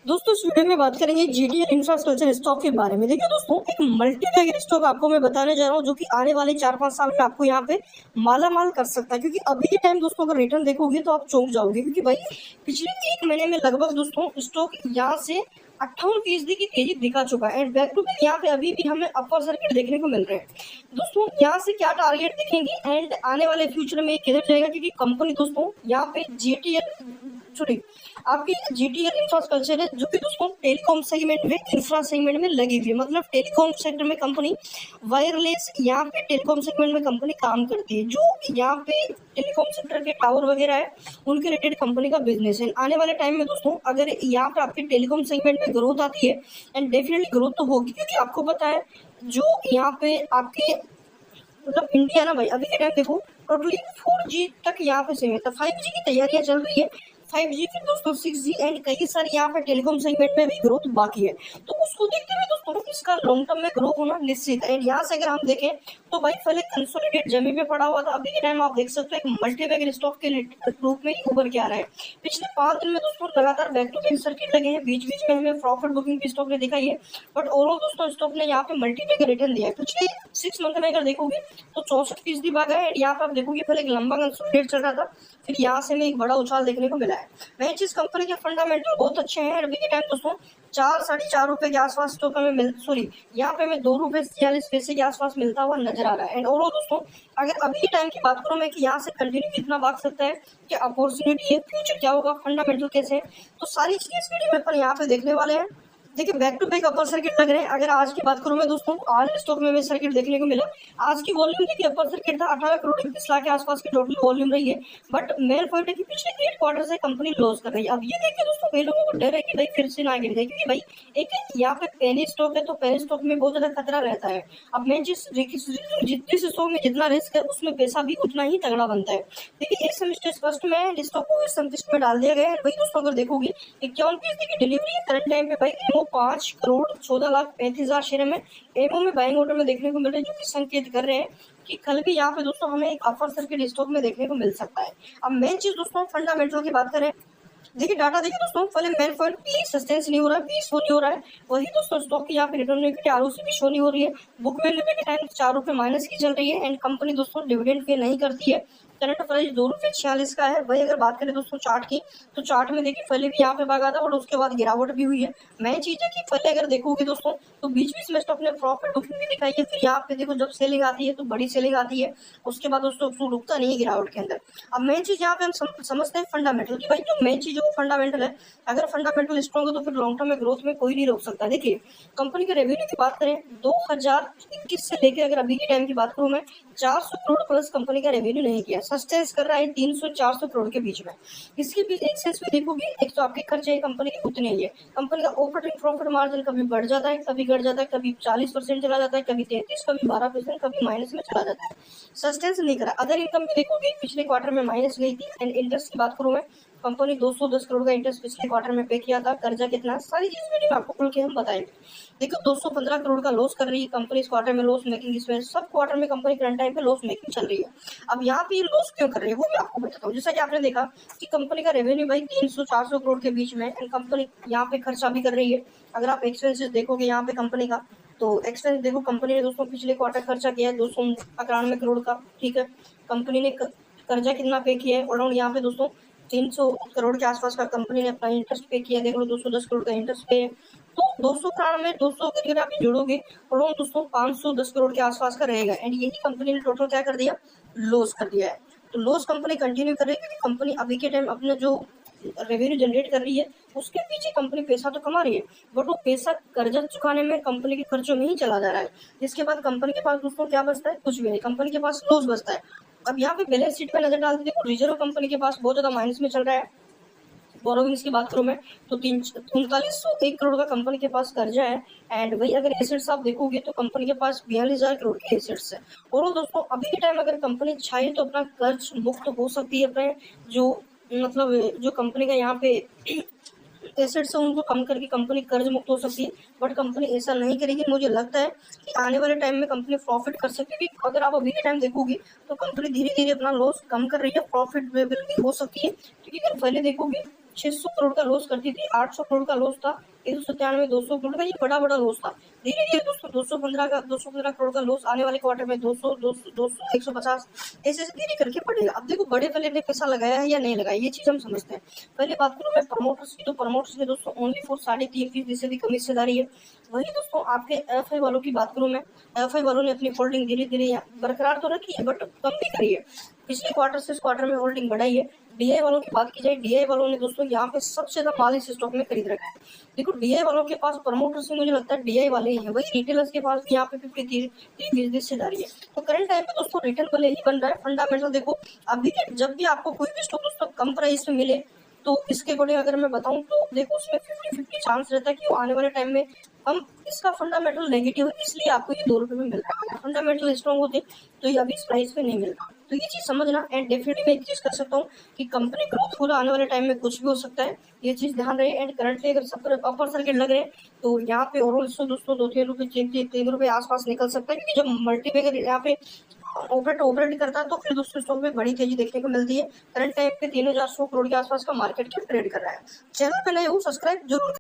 दोस्तों इस वीडियो में बात करेंगे जीटीएल इंफ्रास्ट्रक्चर स्टॉक के बारे में। देखिए दोस्तों, एक मल्टीबैगर स्टॉक आपको मैं बताने जा रहा हूँ जो कि आने वाले 4-5 साल में आपको यहाँ पे माला माल कर सकता है। क्योंकि अभी के टाइम दोस्तों अगर रिटर्न देखोगे तो आप चौंक जाओगे, क्योंकि भाई पिछले 1 महीने में लगभग दोस्तों स्टॉक यहाँ से 58% की तेजी दिखा चुका है। एंड बैक टू बैक यहाँ पे अभी भी हमें अपर सर्किट देखने को मिल रहे हैं। दोस्तों यहाँ से क्या टारगेट दिखेंगे एंड आने वाले फ्यूचर में किधर जाएगा, क्योंकि कंपनी दोस्तों यहाँ पे जीटीएल सॉरी आपकी जीटीएल इंफ्रास्ट्रक्चर है जो कि दोस्तों टेलीकॉम सेगमेंट में इंफ्रा सेगमेंट में लगी हुई है। मतलब टेलीकॉम सेक्टर में कंपनी वायरलेस यहाँ पे टेलीकॉम सेगमेंट में कंपनी काम करती है। जो यहाँ पे टेलीकॉम सेक्टर के टावर वगैरह है उनके रिलेटेड कंपनी का बिजनेस है। आने वाले टाइम में दोस्तों अगर यहाँ पे आपके टेलीकॉम सेगमेंट में ग्रोथ आती है एंड डेफिनेटली ग्रोथ तो होगी, क्योंकि आपको पता है जो यहाँ पे आपके मतलब इंडिया ना भाई अभी के टाइम देखो टोटली 4G तक यहाँ पे सीमित है। 5G की तैयारियां चल रही है, 5G फिर दोस्तों 6G एंड कई सारे यहाँ पे टेलीकॉम सेगमेंट में भी ग्रोथ बाकी है। तो उसको देखते हुए दोस्तों इसका लॉन्ग टर्म में ग्रो होना निश्चित है। एंड यहाँ से अगर हम देखें तो भाई पहले कंसोलिडेट जमीन पे पड़ा हुआ था, अभी के टाइम आप देख सकते हो एक मल्टीबैगर स्टॉक के रूप में उभर के आ रहा है। पिछले 5 दिन में दोस्तों लगातार बैक टू बैक सर्किट लगे हैं, बीच बीच में हमें प्रॉफिट बुकिंग भी स्टॉक ने दिखाई है, बट ओवरऑल दोस्तों स्टॉक ने यहाँ पे मल्टीबैगर रिटर्न दिया है। पिछले 6 मंथ में अगर देखोगे तो 64% भागा है। यहाँ पे आप देखोगे पहले एक लंबा कंसोलिडेट चल रहा था, फिर यहाँ से हमें एक बड़ा उछाल देखने को मिला है। मैं चीज कंपनी के फंडामेंटल बहुत अच्छे हैं। अभी के टाइम दोस्तों 4-4.5 रुपए के आसपास स्टॉक हमें यहाँ पे हमें 2 रुपए 46 पैसे के आसपास मिलता हुआ नजर आ रहा है। एंड ओवरऑल दोस्तों अगर अभी के टाइम की बात करूं मैं कि यहाँ से कंटिन्यू कितना भाग सकता है, क्या अपॉर्चुनिटी है, फ्यूचर क्या होगा, फंडामेंटल कैसे है, तो सारी चीजें इस वीडियो में अपन यहाँ पे देखने वाले हैं। देखिए back to back upper circuit लग रहे हैं। अगर आज की बात करूं मैं दोस्तों, आज स्टॉक में हमें सर्किट देखने को मिला। आज की वॉल्यूम देखिए अपर सर्किट था 18 करोड़ 31 लाख के आसपास की टोटल वॉल्यूम रही है, बट मेन पॉइंट है कि पिछले 8 क्वार्टर से कंपनी लॉस कर रही है। अब ये देखिए दोस्तों कई लोगों को डर है कि भाई फिर से ना गिर जाए, क्योंकि भाई एक यहाँ पे पेनी स्टॉक है तो पेनी स्टॉक में बहुत ज्यादा खतरा रहता है। अब मैं जितने स्टॉक में जितना रिस्क है उसमें पैसा भी उतना ही तगड़ा बनता है। देखिए एक सेमेस्टर स्पष्ट में स्टॉक को इस संतुष्ट में डाल दिया गया है। वही दोस्तों अगर देखोगे 51% की डिलीवरी है करंट टाइम पे भाई 5 करोड़ 14,35,000 शेयर में एमओ में बाइंग ऑर्डर में देखने को मिल रहे हैं, जो कि संकेत कर रहे हैं कि कल भी यहाँ पे दोस्तों हमें एक अपर सर्किट स्टॉक में देखने को मिल सकता है। अब मेन चीज दोस्तों फंडामेंटल की बात करें, देखिए डाटा देखिए दोस्तों पहले मेन पॉइंट पी सस्टेंस नहीं हो रहा है, पी शो नहीं हो रहा है। वही दोस्तों स्टॉक की यहाँ पे रिटर्न इक्विटी आरओसी भी शो नहीं हो रही है। बुक वैल्यू के टाइम 4 रुपए माइनस की चल रही है। एंड कंपनी दोस्तों डिविडेंड पे नहीं करती है। करंट प्राइस 2 रुपए 46 का है। वही अगर बात करें दोस्तों चार्ट की, तो चार्ट में देखिए पहले भी यहाँ पे भागा था और उसके बाद गिरावट भी हुई है। मेन चीज है कि पहले अगर देखोगे दोस्तों तो बीच बीच में स्टॉक ने प्रॉफिट बुकिंग भी दिखाई है। फिर यहाँ पे देखो जब सेलिंग आती है तो बड़ी सेलिंग आती है, उसके बाद दोस्तों रुकता नहीं है गिरावट के अंदर। अब मेन चीज यहाँ पे हम समझते हैं फंडामेंटल की, भाई जो मेन चीज है वो फंडामेंटल है। अगर फंडामेंटल स्ट्रॉन्ग है तो फिर लॉन्ग टर्म में ग्रोथ में कोई नहीं रोक सकता। देखिए कंपनी के रेवेन्यू की बात करें 2021 से लेकर अगर अभी के टाइम की बात करूं मैं 400 करोड़ प्लस कंपनी का रेवेन्यू नहीं किया, सस्टेंस कर रहा है 300-400 करोड़ के बीच में। इसके बीच एक सेंस में देखोगे एक तो आपके खर्चे है कंपनी के उतने ही है। कंपनी का ऑपरेटिंग प्रॉफिट मार्जिन कभी बढ़ जाता है, कभी घट जाता है, कभी 40% चला जाता है, कभी 33, कभी 12%, कभी माइनस में चला जाता है। सस्टेंस नहीं करा। अदर इनकम भी देखोगे पिछले क्वार्टर में माइनस गई थी। एंड इंटरेस्ट की बात करूं मैं, कंपनी 210 करोड़ का इंटरेस्ट पिछले क्वार्टर में पे किया था। कर्जा कितना, सारी चीज वीडियो में आपको खुल के हम बताएंगे। देखो 215 करोड़ का लॉस कर रही है कंपनी इस क्वार्टर में, लॉस मेकिंग इसमें सब क्वार्टर में कंपनी करंट टाइम पे लॉस मेकिंग चल रही है। अब यहाँ पे लॉस क्यों कर रही है वो मैं आपको बताता हूँ। जैसा कि आपने देखा कि कंपनी का रेवेन्यू भाई 300-400 करोड़ के बीच में, एंड कंपनी यहाँ पे खर्चा भी कर रही है। अगर आप एक्सपेंसेस देखोगे यहाँ पे कंपनी का, तो एक्सपेंस देखो कंपनी ने दोस्तों पिछले क्वार्टर खर्चा किया है 291 करोड़ का। ठीक है, कंपनी ने कर्जा कितना पे किया है अराउंड यहाँ पे दोस्तों 300 करोड़ के आसपास का कंपनी ने अपना इंटरेस्ट पे किया। देख लो 210 करोड़ का इंटरेस्ट पे है, तो 200 करोड़ में 200 अगर आप जोड़ोगे अराउंड दोस्तों 510 करोड़ के आसपास का रहेगा। एंड यही कंपनी ने टोटल क्या कर दिया, लॉस कर दिया है। तो लॉस कंपनी कंटिन्यू कर रही है, क्योंकि कंपनी अभी के टाइम अपना जो रेवेन्यू जनरेट कर रही है उसके पीछे कंपनी पैसा तो कमा रही है, बट वो पैसा कर्जा चुकाने में कंपनी के खर्चों में ही चला जा रहा है। जिसके बाद कंपनी के पास दोस्तों क्या बचता है, कुछ भी नहीं, कंपनी के पास लॉस बचता है। अब यहाँ पे बैलेंस शीट पे नजर डालते देखो रिजर्व कंपनी के पास बहुत ज्यादा माइनस में चल रहा है। बोरोविंग्स की बात करूं मैं तो 4301 करोड़ का कंपनी के पास कर्जा है। एंड वही अगर एसेट्स आप देखोगे तो कंपनी के पास 42,000 करोड़ के एसेट्स है। और दोस्तों अभी के टाइम अगर कंपनी चाहे तो अपना कर्ज मुक्त हो सकती है, अपने जो मतलब जो कंपनी का यहाँ पे एसेट्स है उनको कम करके कंपनी कर्ज मुक्त हो सकती है, बट कंपनी ऐसा नहीं करेगी। मुझे लगता है कि आने वाले टाइम में कंपनी प्रॉफिट कर सकती है। अगर आप अभी के टाइम देखोगे तो कंपनी धीरे धीरे अपना लॉस कम कर रही है, प्रॉफिट भी हो सकती है। क्योंकि अगर पहले देखोगे 600 करोड़ का लॉस करती थी, 800 करोड़ का लॉस था, 197, 200 करोड़ का, ये बड़ा लॉस था। धीरे धीरे दोस्तों 215 करोड़ का लॉस आने वाले क्वार्टर में 200, 200, 150 ऐसे ऐसे धीरे करके बढ़ेगा। अब देखो बड़े वाले ने पैसा लगाया है या नहीं लगाया, ये चीज हम समझते हैं। पहले बात करूं मैं प्रमोटर्स की, तो प्रमोटर्स में दोस्तों ओनली फॉर 3.5% से भी कम हिस्सेदारी है। वही दोस्तों आपके एफआई वालों की बात करूं मैं, एफआई वालों ने अपनी होल्डिंग धीरे धीरे बरकरार तो रखी है बट कम भी करी है। पिछले क्वार्टर से इस क्वार्टर में होल्डिंग बढ़ाई है। डीआई वालों की बात की जाए, डीआई वालों ने दोस्तों यहाँ पे सबसे ज्यादा माल इस स्टॉक में खरीद रखा है। देखो डीआई वालों के पास प्रमोटर्स में मुझे लगता है डीआई वाले ही हैं, वही रिटेलर्स के पास यहाँ पे 53% हिस्सेदारी है। तो करंट टाइम पे दोस्तों रिटेल वाले ही बन रहा है। फंडामेंटल देखो अभी जब भी आपको कोई भी स्टॉक दोस्तों कम प्राइस में मिले, तो इसके अकॉर्डिंग अगर मैं बताऊं तो देखो उसमें 50-50 चांस रहता है कि वो आने वाले टाइम में हम इसका फंडामेंटल नेगेटिव है, इसलिए आपको ये 2 रुपए में मिल रहा है। फंडामेंटल स्ट्रॉन्ग होते तो ये अभी इस प्राइस पे नहीं मिल रहा। तो ये चीज समझना। एंड डेफिनेटली मैं एक चीज कर सकता हूँ कि कंपनी ग्रोथ हो आने वाले टाइम में कुछ भी हो सकता है, ये चीज ध्यान रहे। एंड करंटली अगर सब अपर सर्किट लग रहे हैं तो यहाँ पे ओवरऑल दोस्तों 2-3 रुपए 3 रुपए आसपास निकल सकता है, क्योंकि जब मल्टीपेगर यहाँ पे ऑपरेट करता है तो फिर दोस्तों स्टॉक में बड़ी तेजी देखने को मिलती है। करंट टाइम पे 3100 करोड़ के आसपास का मार्केट कैप ट्रेड कर रहा है। चैनल पे नए हो सब्सक्राइब जरूर